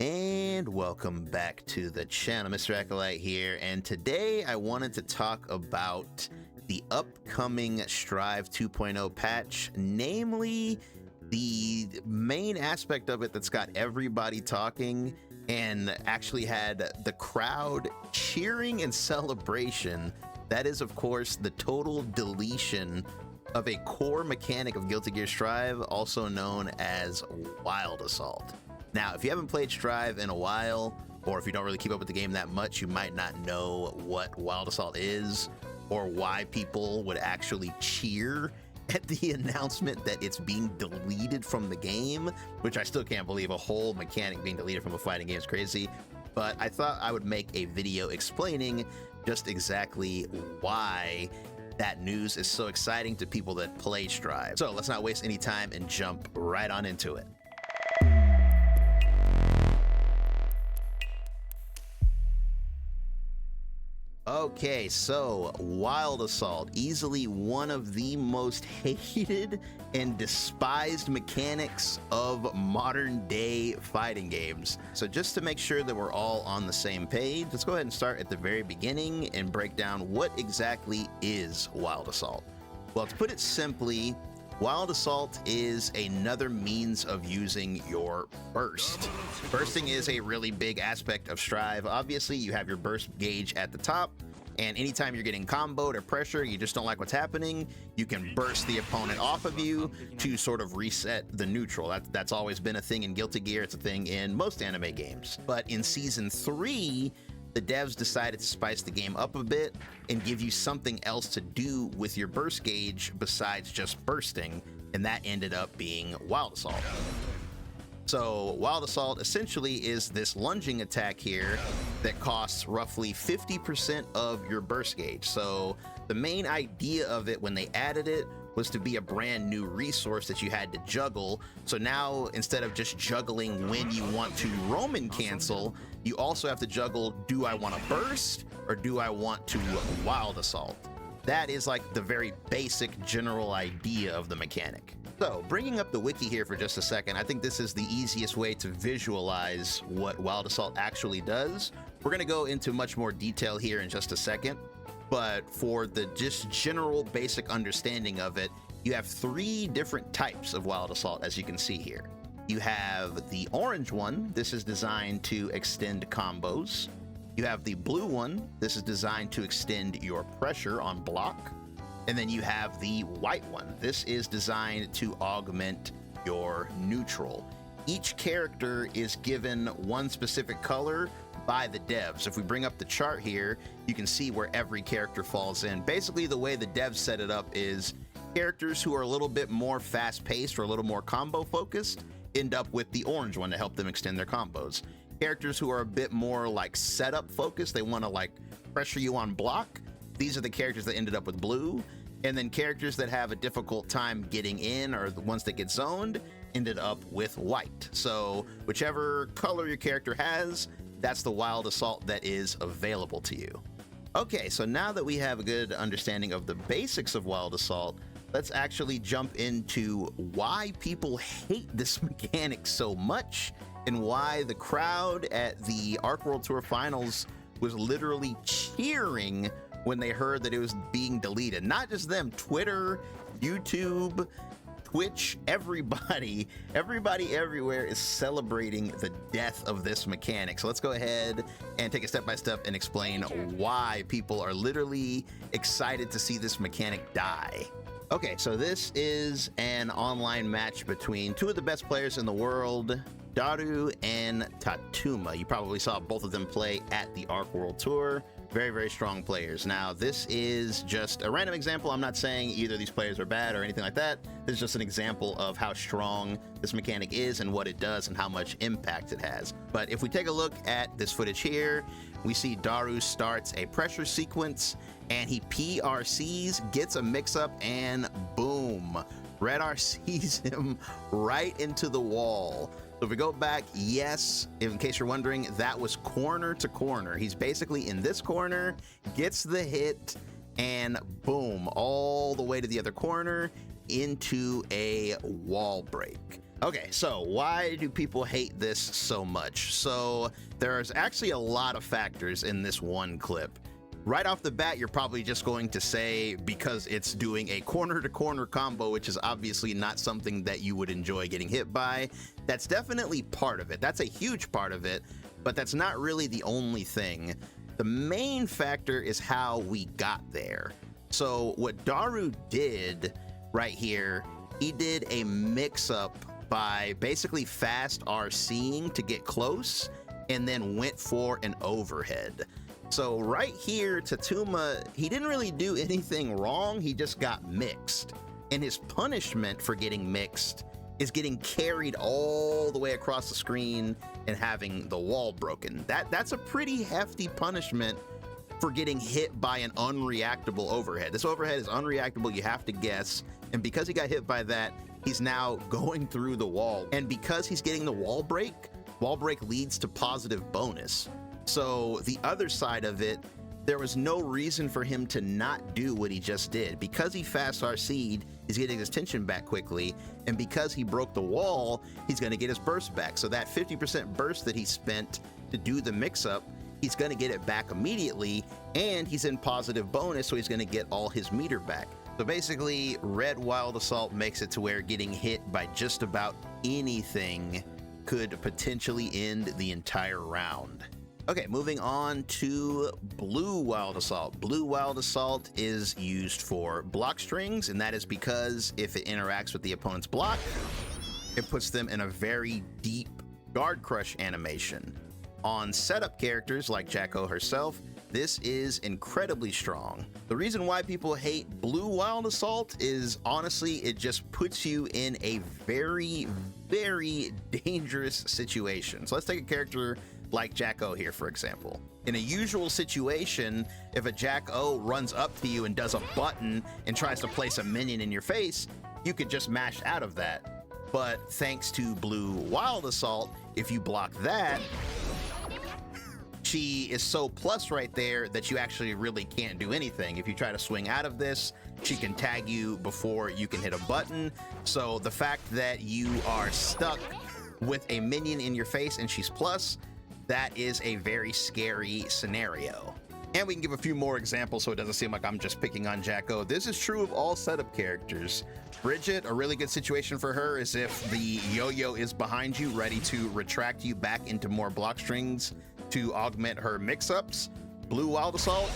And welcome back to the channel. Mr. Acolyte here, and today I wanted to talk about the upcoming Strive 2.0 patch, namely the main aspect of it that's got everybody talking and actually had the crowd cheering in celebration. That is, of course, the total deletion of a core mechanic of Guilty Gear Strive, also known as Wild Assault. Now, if you haven't played Strive in a while, or if you don't really keep up with the game that much, you might not know what Wild Assault is, or why people would actually cheer at the announcement that it's being deleted from the game, which I still can't believe. A whole mechanic being deleted from a fighting game is crazy. But I thought I would make a video explaining just exactly why that news is so exciting to people that play Strive. So let's not waste any time and jump right on into it. Okay, so Wild Assault, easily one of the most hated and despised mechanics of modern day fighting games. So just to make sure that we're all on the same page, let's go ahead and start at the very beginning and break down what exactly is Wild Assault. Well, to put it simply, Wild Assault is another means of using your burst. Bursting is a really big aspect of Strive. Obviously, you have your burst gauge at the top, and anytime you're getting comboed or pressure, you just don't like what's happening, you can burst the opponent off of you to sort of reset the neutral. That's always been a thing in Guilty Gear. It's a thing in most anime games. But in Season 3, the devs decided to spice the game up a bit and give you something else to do with your burst gauge besides just bursting, and that ended up being Wild Assault. So Wild Assault essentially is this lunging attack here that costs roughly 50% of your burst gauge. So the main idea of it when they added it was to be a brand new resource that you had to juggle. So now, instead of just juggling when you want to Roman cancel, you also have to juggle, do I want to burst or do I want to Wild Assault? That is like the very basic general idea of the mechanic. So bringing up the wiki here for just a second, I think this is the easiest way to visualize what Wild Assault actually does. We're going to go into much more detail here in just a second. But for the just general basic understanding of it, you have three different types of Wild Assault, as you can see here. You have the orange one. This is designed to extend combos. You have the blue one. This is designed to extend your pressure on block. And then you have the white one. This is designed to augment your neutral. Each character is given one specific color by the devs. If we bring up the chart here, you can see where every character falls in. Basically, the way the devs set it up is characters who are a little bit more fast-paced or a little more combo-focused end up with the orange one to help them extend their combos. Characters who are a bit more like setup-focused, they want to like pressure you on block, these are the characters that ended up with blue. And then characters that have a difficult time getting in, or the ones that get zoned, ended up with white. So whichever color your character has, that's the Wild Assault that is available to you. Okay, so now that we have a good understanding of the basics of Wild Assault, let's actually jump into why people hate this mechanic so much and why the crowd at the Arc World Tour Finals was literally cheering when they heard that it was being deleted. Not just them, Twitter, YouTube, Twitch, everybody everywhere is celebrating the death of this mechanic. So let's go ahead and take a step by step and explain why people are literally excited to see this mechanic die. Okay, so this is an online match between two of the best players in the world, Daru and Tatuma. You probably saw both of them play at the Arc World Tour. Very, very strong players. Now, this is just a random example. I'm not saying either of these players are bad or anything like that. This is just an example of how strong this mechanic is and what it does and how much impact it has. But if we take a look at this footage here, we see Daru starts a pressure sequence and he PRCs, gets a mix-up, and boom, Red RCs him right into the wall. So if we go back, yes, in case you're wondering, that was corner to corner. He's basically in this corner, gets the hit, and boom, all the way to the other corner into a wall break. Okay, so why do people hate this so much? So there's actually a lot of factors in this one clip. Right off the bat, you're probably just going to say because it's doing a corner-to-corner combo, which is obviously not something that you would enjoy getting hit by. That's definitely part of it. That's a huge part of it, but that's not really the only thing. The main factor is how we got there. So what Daru did right here, he did a mix-up by basically fast RCing to get close and then went for an overhead. So right here, Tatuma, he didn't really do anything wrong, he just got mixed. And his punishment for getting mixed is getting carried all the way across the screen and having the wall broken. That's a pretty hefty punishment for getting hit by an unreactable overhead. This overhead is unreactable, you have to guess. And because he got hit by that, he's now going through the wall. And because he's getting the wall break leads to positive bonus. So the other side of it, there was no reason for him to not do what he just did. Because he fast RC'd, he's getting his tension back quickly, and because he broke the wall, he's gonna get his burst back. So that 50% burst that he spent to do the mix-up, he's gonna get it back immediately, and he's in positive bonus, so he's gonna get all his meter back. So basically, Red Wild Assault makes it to where getting hit by just about anything could potentially end the entire round. Okay, moving on to Blue Wild Assault. Blue Wild Assault is used for block strings, and that is because if it interacts with the opponent's block, it puts them in a very deep guard crush animation. On setup characters like Jacko herself, this is incredibly strong. The reason why people hate Blue Wild Assault is honestly, it just puts you in a very, very dangerous situation. So let's take a character like Jacko here, for example. In a usual situation, if a Jacko runs up to you and does a button and tries to place a minion in your face, you could just mash out of that. But thanks to Blue Wild Assault, if you block that, she is so plus right there that you actually really can't do anything. If you try to swing out of this, she can tag you before you can hit a button. So the fact that you are stuck with a minion in your face and she's plus, that is a very scary scenario. And we can give a few more examples so it doesn't seem like I'm just picking on Jacko. This is true of all setup characters. Bridget, a really good situation for her is if the yo-yo is behind you, ready to retract you back into more block strings to augment her mix-ups. Blue Wild Assault,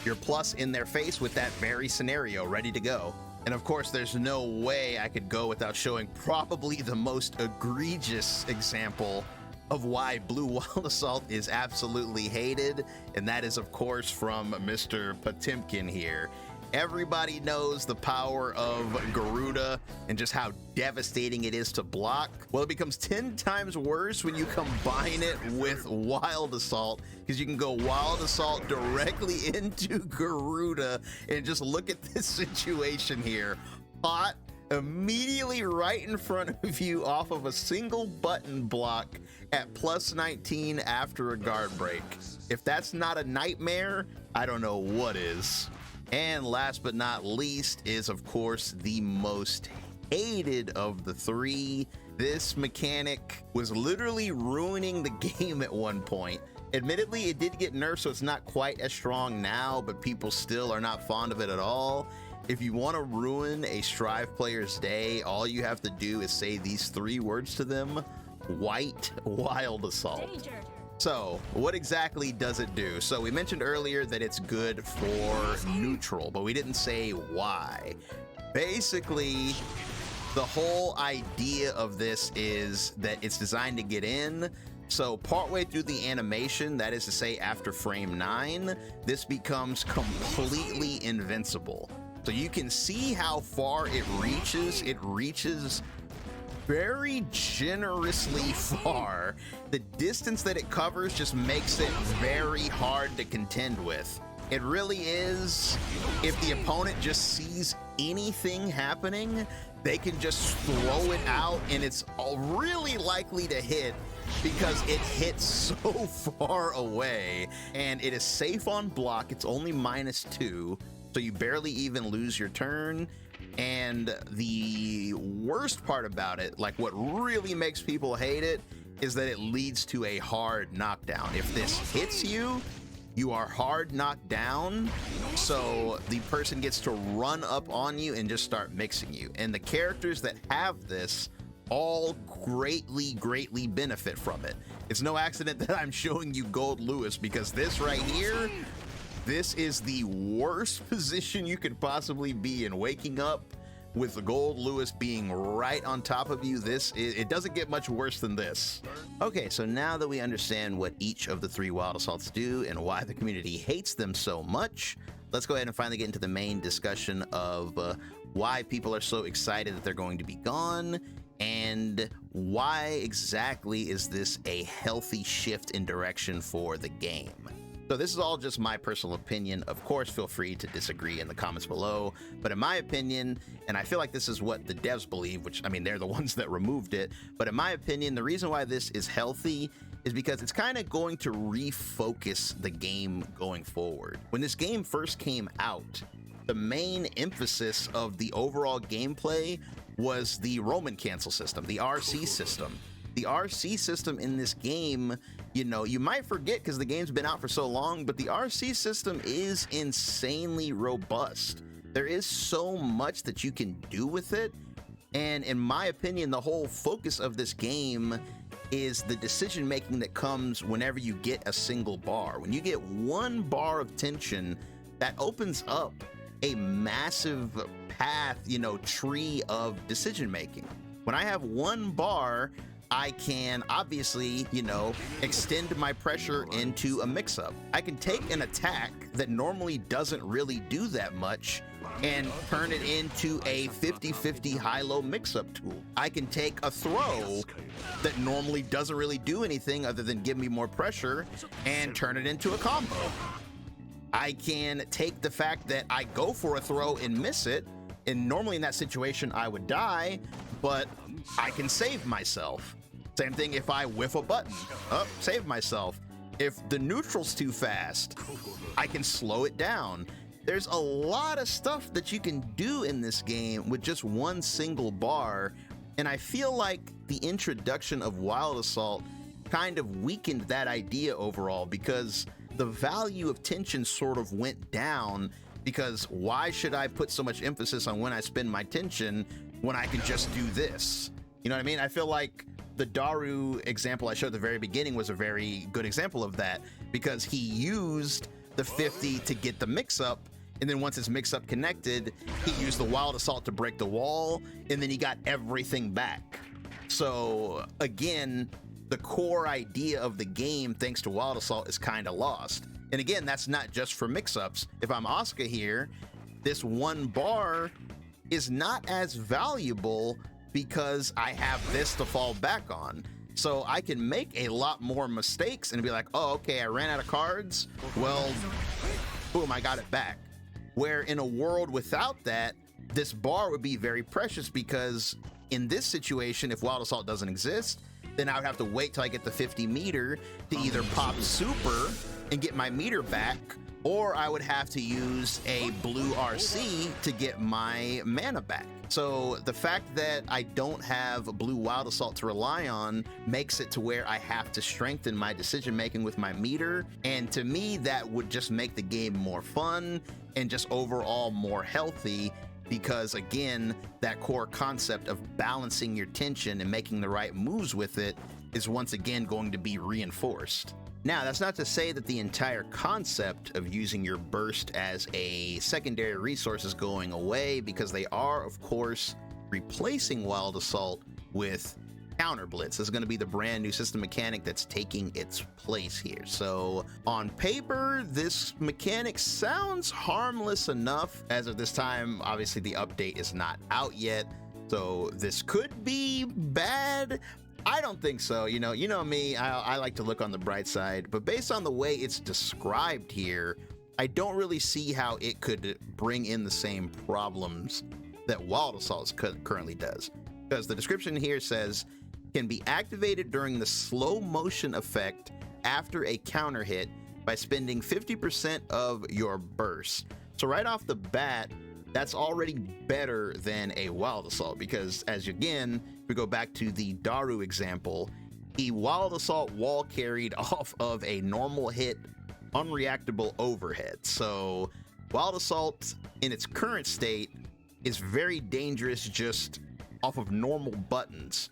you're plus in their face with that very scenario, ready to go. And of course, there's no way I could go without showing probably the most egregious example of why Blue Wild Assault is absolutely hated, and that is of course from Mr. Potemkin here. Everybody knows the power of Garuda and just how devastating it is to block. Well, it becomes 10 times worse when you combine it with Wild Assault, because you can go Wild Assault directly into Garuda, and just look at this situation here. Pot immediately right in front of you off of a single button block at plus 19 after a guard break. If that's not a nightmare, I don't know what is. And last but not least is, of course, the most hated of the three. This mechanic was literally ruining the game at one point. Admittedly, it did get nerfed, so it's not quite as strong now, but people still are not fond of it at all. If you want to ruin a Strive player's day, all you have to do is say these three words to them: White Wild Assault. Danger. So what exactly does it do? So we mentioned earlier that it's good for neutral, but we didn't say why. Basically, the whole idea of this is that it's designed to get in. So partway through the animation, that is to say after frame 9, this becomes completely invincible. So you can see how far it reaches. It reaches very generously far. The distance that it covers just makes it very hard to contend with. It really is. If the opponent just sees anything happening, they can just throw it out and it's really likely to hit, because it hits so far away, and it is safe on block. It's only -2, so you barely even lose your turn. And the worst part about it, like what really makes people hate it, is that it leads to a hard knockdown. If this hits you, you are hard knocked down, so the person gets to run up on you and just start mixing you. And the characters that have this all greatly benefit from it. It's no accident that I'm showing you Gold Lewis, because this right here, this is the worst position you could possibly be in. Waking up with the Gold Lewis being right on top of you, it doesn't get much worse than this. Okay, so now that we understand what each of the 3 Wild Assaults do and why the community hates them so much, let's go ahead and finally get into the main discussion of why people are so excited that they're going to be gone, and why exactly is this a healthy shift in direction for the game. So this is all just my personal opinion. Of course, feel free to disagree in the comments below. But in my opinion, and I feel like this is what the devs believe, which, I mean, they're the ones that removed it. But in my opinion, the reason why this is healthy is because it's kind of going to refocus the game going forward. When this game first came out, the main emphasis of the overall gameplay was the Roman cancel system, the RC system. The RC system in this game, you know, you might forget because the game's been out for so long, but the RC system is insanely robust. There is so much that you can do with it. And in my opinion, the whole focus of this game is the decision making that comes whenever you get a single bar. When you get 1 bar of tension, that opens up a massive path, you know, tree of decision making. When I have 1 bar, I can obviously, you know, extend my pressure into a mix-up. I can take an attack that normally doesn't really do that much and turn it into a 50-50 high-low mix-up tool. I can take a throw that normally doesn't really do anything other than give me more pressure and turn it into a combo. I can take the fact that I go for a throw and miss it, and normally in that situation I would die, but I can save myself. Same thing if I whiff a button. Save myself. If the neutral's too fast, I can slow it down. There's a lot of stuff that you can do in this game with just 1 single bar, and I feel like the introduction of Wild Assault kind of weakened that idea overall, because the value of tension sort of went down, because why should I put so much emphasis on when I spend my tension when I can just do this? You know what I mean? I feel like the Daru example I showed at the very beginning was a very good example of that, because he used the 50 to get the mix-up, and then once his mix-up connected, he used the Wild Assault to break the wall, and then he got everything back. So again, the core idea of the game, thanks to Wild Assault, is kind of lost. And again, that's not just for mix-ups. If I'm Asuka here, this 1 bar is not as valuable because I have this to fall back on. So I can make a lot more mistakes and be like, oh, okay, I ran out of cards. Well, boom, I got it back. Where in a world without that, this bar would be very precious, because in this situation, if Wild Assault doesn't exist, then I would have to wait till I get the 50 meter to either pop super and get my meter back, or I would have to use a blue RC to get my mana back. So the fact that I don't have a blue Wild Assault to rely on makes it to where I have to strengthen my decision making with my meter, and to me that would just make the game more fun and just overall more healthy, because again, that core concept of balancing your tension and making the right moves with it is once again going to be reinforced. Now, that's not to say that the entire concept of using your burst as a secondary resource is going away, because they are, of course, replacing Wild Assault with Counter Blitz. This is going to be the brand new system mechanic that's taking its place here. So on paper, this mechanic sounds harmless enough. As of this time, obviously the update is not out yet, so this could be bad. I don't think so. You know me, I like to look on the bright side, but based on the way it's described here, I don't really see how it could bring in the same problems that Wild Assault currently does. Because the description here says, can be activated during the slow motion effect after a counter hit by spending 50% of your burst. So right off the bat, that's already better than a Wild Assault, because as again, if we go back to the Daru example, he Wild Assault wall carried off of a normal hit unreactable overhead. So Wild Assault in its current state is very dangerous just off of normal buttons.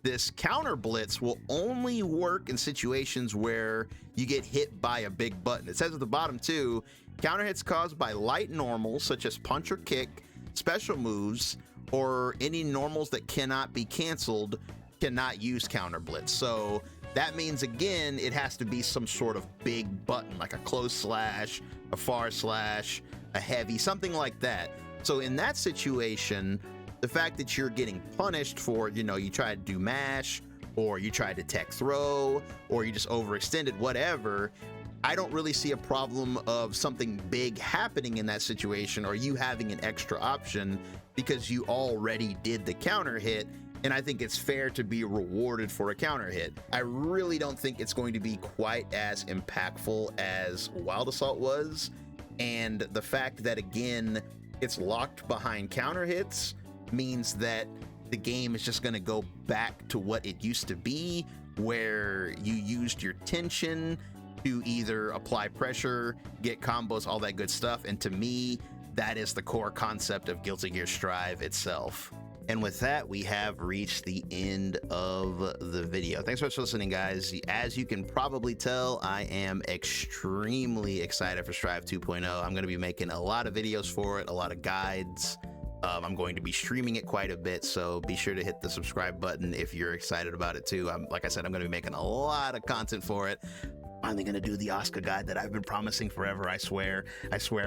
This counter blitz will only work in situations where you get hit by a big button. It says at the bottom too, counter hits caused by light normals such as punch or kick, special moves, or any normals that cannot be canceled cannot use counter blitz. So that means again, it has to be some sort of big button, like a close slash, a far slash, a heavy, something like that. So in that situation, the fact that you're getting punished for, you know, you tried to do mash, or you tried to tech throw, or you just overextended, whatever, I don't really see a problem of something big happening in that situation, or you having an extra option because you already did the counter hit. And I think it's fair to be rewarded for a counter hit. I really don't think it's going to be quite as impactful as Wild Assault was. And the fact that, again, it's locked behind counter hits means that the game is just going to go back to what it used to be, where you used your tension to either apply pressure, get combos, all that good stuff. And to me, that is the core concept of Guilty Gear Strive itself. And with that, we have reached the end of the video. Thanks so much for listening, guys. As you can probably tell, I am extremely excited for Strive 2.0. I'm going to be making a lot of videos for it, a lot of guides. I'm going to be streaming it quite a bit, so be sure to hit the subscribe button if you're excited about it too. Like I said, I'm going to be making a lot of content for it. Finally gonna do the Asuka guide that I've been promising forever. I swear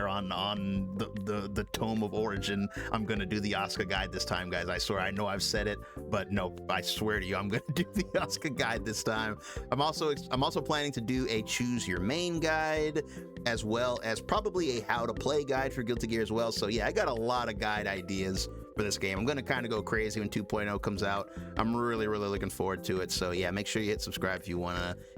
on the Tome of Origin, I'm gonna do the Asuka guide this time, guys. I swear. I know I've said it, but no, I swear to you, I'm gonna do the Asuka guide this time. I'm also planning to do a choose your main guide, as well as probably a how to play guide for Guilty Gear as well. So yeah, I got a lot of guide ideas for this game. I'm gonna kind of go crazy when 2.0 comes out. I'm really looking forward to it. So yeah, make sure you hit subscribe if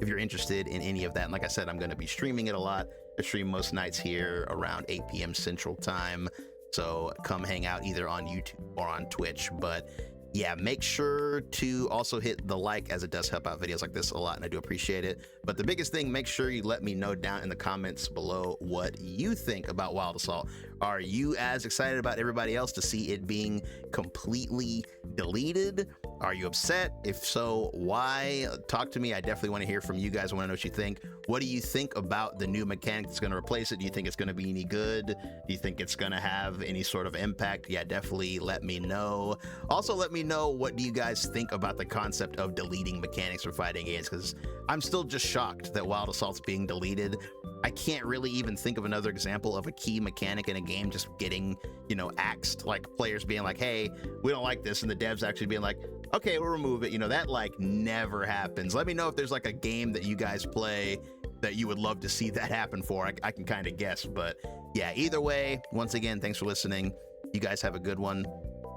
you're interested in any of that. And like I said, I'm gonna be streaming it a lot. I stream most nights here around 8 p.m. Central Time. So come hang out either on YouTube or on Twitch. But yeah, make sure to also hit the like, as it does help out videos like this a lot, and I do appreciate it. But the biggest thing, make sure you let me know down in the comments below what you think about Wild Assault. Are you as excited about everybody else to see it being completely deleted? Are you upset? If so, why? Talk to me. I definitely want to hear from you guys. I want to know what you think. What do you think about the new mechanic that's going to replace it? Do you think it's going to be any good? Do you think it's going to have any sort of impact? Yeah, definitely let me know. Also, let me know, what do you guys think about the concept of deleting mechanics for fighting games? Because I'm still just shocked that Wild Assault's being deleted. I can't really even think of another example of a key mechanic in a game just getting, you know, axed, like players being like, hey, we don't like this, and the devs actually being like, okay, we'll remove it. You know, that like never happens. Let me know if there's like a game that you guys play that you would love to see that happen for. I can kind of guess, but yeah, either way, once again, thanks for listening. You guys have a good one,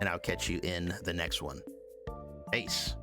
and I'll catch you in the next one. Peace.